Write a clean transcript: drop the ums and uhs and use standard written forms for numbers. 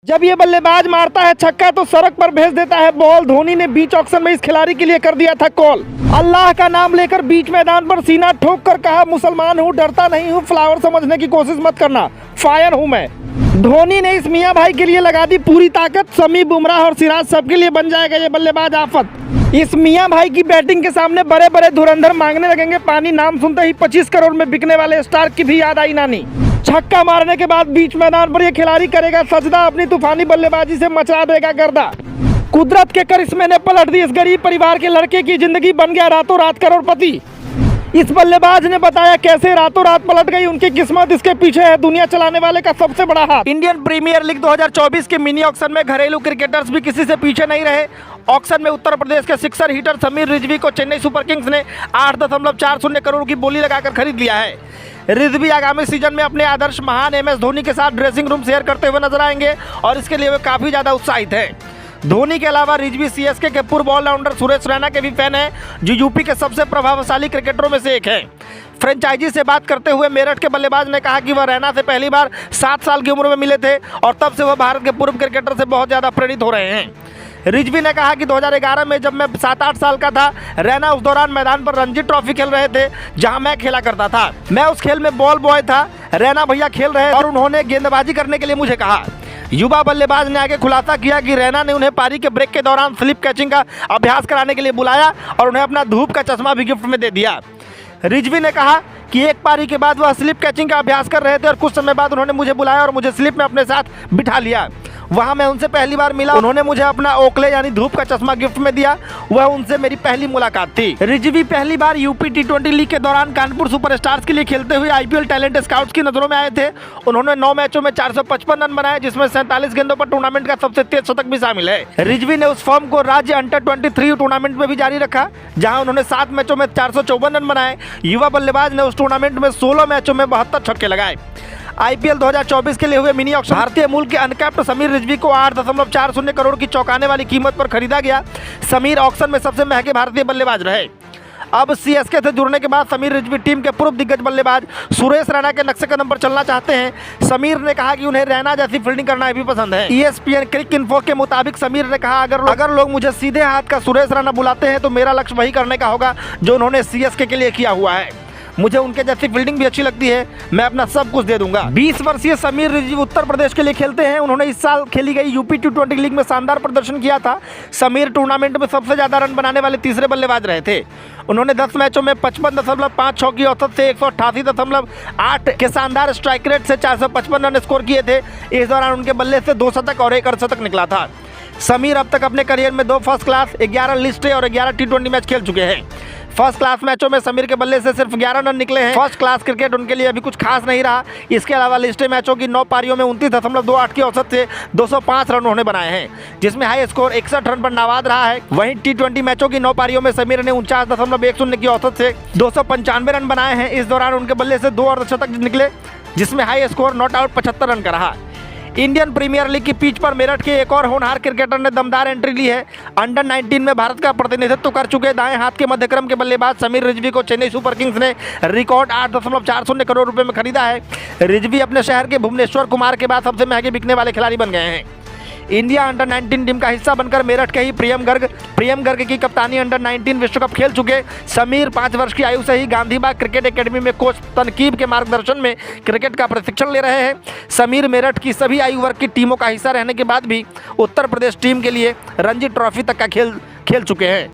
जब ये बल्लेबाज मारता है छक्का तो सड़क पर भेज देता है बॉल। धोनी ने बीच ऑक्शन में इस खिलाड़ी के लिए कर दिया था कॉल। अल्लाह का नाम लेकर बीच मैदान पर सीना ठोक कर कहा, मुसलमान हूँ, डरता नहीं हूँ, फ्लावर समझने की कोशिश मत करना, फायर हूँ मैं। धोनी ने इस मियाँ भाई के लिए लगा दी पूरी ताकत। शमी, बुमराह और सिराज सबके लिए बन जाएगा ये बल्लेबाज आफत। इस मियाँ भाई की बैटिंग के सामने बड़े बड़े धुरंधर मांगने लगेंगे पानी। नाम सुनते ही 25 करोड़ में बिकने वाले स्टार की भी याद आई नानी। छक्का मारने के बाद बीच मैदान पर ये खिलाड़ी करेगा सजदा, अपनी तूफानी बल्लेबाजी से मचा देगा गर्दा। कुदरत के करिश्मे ने पलट दी इस गरीब परिवार के लड़के की जिंदगी, बन गया रातों रात करोड़पति। इस बल्लेबाज ने बताया कैसे रातों रात पलट गई उनकी किस्मत। इसके पीछे है दुनिया चलाने वाले का सबसे बड़ा हाथ। इंडियन प्रीमियर लीग 2024 के मिनी ऑक्शन में घरेलू क्रिकेटर्स भी किसी से पीछे नहीं रहे। ऑक्शन में उत्तर प्रदेश के सिक्सर हिटर समीर रिजवी को चेन्नई सुपर किंग्स ने 8.40 करोड़ की बोली लगाकर खरीद लिया है। रिजवी आगामी सीजन में अपने आदर्श महान MS धोनी के साथ ड्रेसिंग रूम शेयर करते हुए नजर आएंगे और इसके लिए वे काफी ज्यादा उत्साहित हैं। धोनी के अलावा रिजवी CSK के पूर्व ऑलराउंडर सुरेश रैना के भी फैन हैं, जो यूपी के सबसे प्रभावशाली क्रिकेटरों में से एक हैं। फ्रेंचाइजी से बात करते हुए मेरठ के बल्लेबाज ने कहा कि वह रैना से पहली बार 7 साल की उम्र में मिले थे और तब से वह भारत के पूर्व क्रिकेटर से बहुत ज़्यादा प्रेरित हो रहे हैं। रिजवी ने कहा कि 2011 में जब मैं 7-8 साल का था, रैना उस दौरान मैदान पर रणजी ट्रॉफी खेल रहे थे जहां मैं खेला करता था। मैं उस खेल में बॉल बॉय था, रैना भैया खेल रहे और उन्होंने गेंदबाजी करने के लिए मुझे कहा। युवा बल्लेबाज ने आगे खुलासा किया कि रैना ने उन्हें पारी के ब्रेक के दौरान स्लिप कैचिंग का अभ्यास कराने के लिए बुलाया और उन्हें अपना धूप का चश्मा भी गिफ्ट में दे दिया। रिजवी ने कहा कि एक पारी के बाद वह स्लिप कैचिंग का अभ्यास कर रहे थे और कुछ समय बाद उन्होंने मुझे बुलाया और मुझे स्लिप में अपने साथ बिठा लिया। वहां मैं उनसे पहली बार मिला, उन्होंने मुझे अपना ओकले यानी धूप का चश्मा गिफ्ट में दिया। वह उनसे मेरी पहली मुलाकात थी। रिजवी पहली बार यूपी T20 लीग के दौरान कानपुर सुपरस्टार्स के लिए खेलते हुए IPL टैलेंट स्काउट्स की नजरों में आए थे। उन्होंने 9 मैचों में 455 रन बनाए, जिसमें 47 गेंदों पर टूर्नामेंट का सबसे तेज शतक भी शामिल है। रिजवी ने उस फॉर्म को राज्य अंडर 23 टूर्नामेंट में भी जारी रखा, जहाँ उन्होंने 7 मैचों में 454 रन बनाए। युवा बल्लेबाज ने उस टूर्नामेंट में 16 मैचों में 72 छक्के लगाए। IPL 2024 के लिए हुए मिनी ऑक्शन भारतीय मूल के अनकैप्ड समीर रिजवी को 8.40 करोड़ की चौंकाने वाली कीमत पर खरीदा गया। समीर ऑक्शन में सबसे महंगे भारतीय बल्लेबाज रहे। अब CSK से जुड़ने के बाद समीर रिजवी टीम के पूर्व दिग्गज बल्लेबाज सुरेश रैना के नक्शे कदम पर चलना चाहते हैं। समीर ने कहा कि उन्हें रैना जैसी फील्डिंग करना भी पसंद है। ESPN क्रिक इन्फो के मुताबिक समीर ने कहा, अगर लोग मुझे सीधे हाथ का सुरेश रैना बुलाते हैं तो मेरा लक्ष्य वही करने का होगा जो उन्होंने CSK के लिए किया हुआ है। मुझे उनके जैसी फील्डिंग भी अच्छी लगती है, मैं अपना सब कुछ दे दूंगा। 20 वर्षीय समीर रिजवी उत्तर प्रदेश के लिए खेलते हैं। उन्होंने इस साल खेली गई यूपी T20 लीग में शानदार प्रदर्शन किया था। समीर टूर्नामेंट में सबसे ज्यादा रन बनाने वाले तीसरे बल्लेबाज रहे थे। उन्होंने 10 मैचों में 55.56 की औसत से 188.8 के शानदार स्ट्राइक रेट से 455 रन स्कोर किए थे। इस दौरान उनके बल्ले से 2 शतक और 1 अर्धशतक निकला था। समीर अब तक अपने करियर में 2 फर्स्ट क्लास, 11 लिस्ट और 11 T20 मैच खेल चुके हैं। फर्स्ट क्लास मैचों में समीर के बल्ले से सिर्फ 11 रन निकले हैं। फर्स्ट क्लास क्रिकेट उनके लिए अभी कुछ खास नहीं रहा। इसके अलावा लिस्टे मैचों की 9 पारियों में 29.28 की औसत से 205 रन उन्होंने बनाए हैं, जिसमें हाई स्कोर 61 रन पर नाबाद रहा है। वहीं T20 मैचों की 9 पारियों में समीर ने 49.10 की औसत से 295 रन बनाए हैं। इस दौरान उनके बल्ले से 2 अर्धशतक निकले, जिसमें high score not out 75 run का रहा। इंडियन प्रीमियर लीग की पिच पर मेरठ के एक और होनहार क्रिकेटर ने दमदार एंट्री ली है। अंडर 19 में भारत का प्रतिनिधित्व कर चुके दाएं हाथ के मध्यक्रम के बल्लेबाज समीर रिजवी को चेन्नई सुपर किंग्स ने रिकॉर्ड 8.40 करोड़ रुपए में खरीदा है। रिजवी अपने शहर के भुवनेश्वर कुमार के बाद सबसे महंगे बिकने वाले खिलाड़ी बन गए हैं। इंडिया अंडर 19 टीम का हिस्सा बनकर मेरठ के ही प्रियम गर्ग की कप्तानी अंडर 19 विश्व कप खेल चुके समीर 5 वर्ष की आयु से ही गांधीबाग क्रिकेट एकेडमी में कोच तनकीब के मार्गदर्शन में क्रिकेट का प्रशिक्षण ले रहे हैं। समीर मेरठ की सभी आयु वर्ग की टीमों का हिस्सा रहने के बाद भी उत्तर प्रदेश टीम के लिए रणजी ट्रॉफी तक का खेल चुके हैं।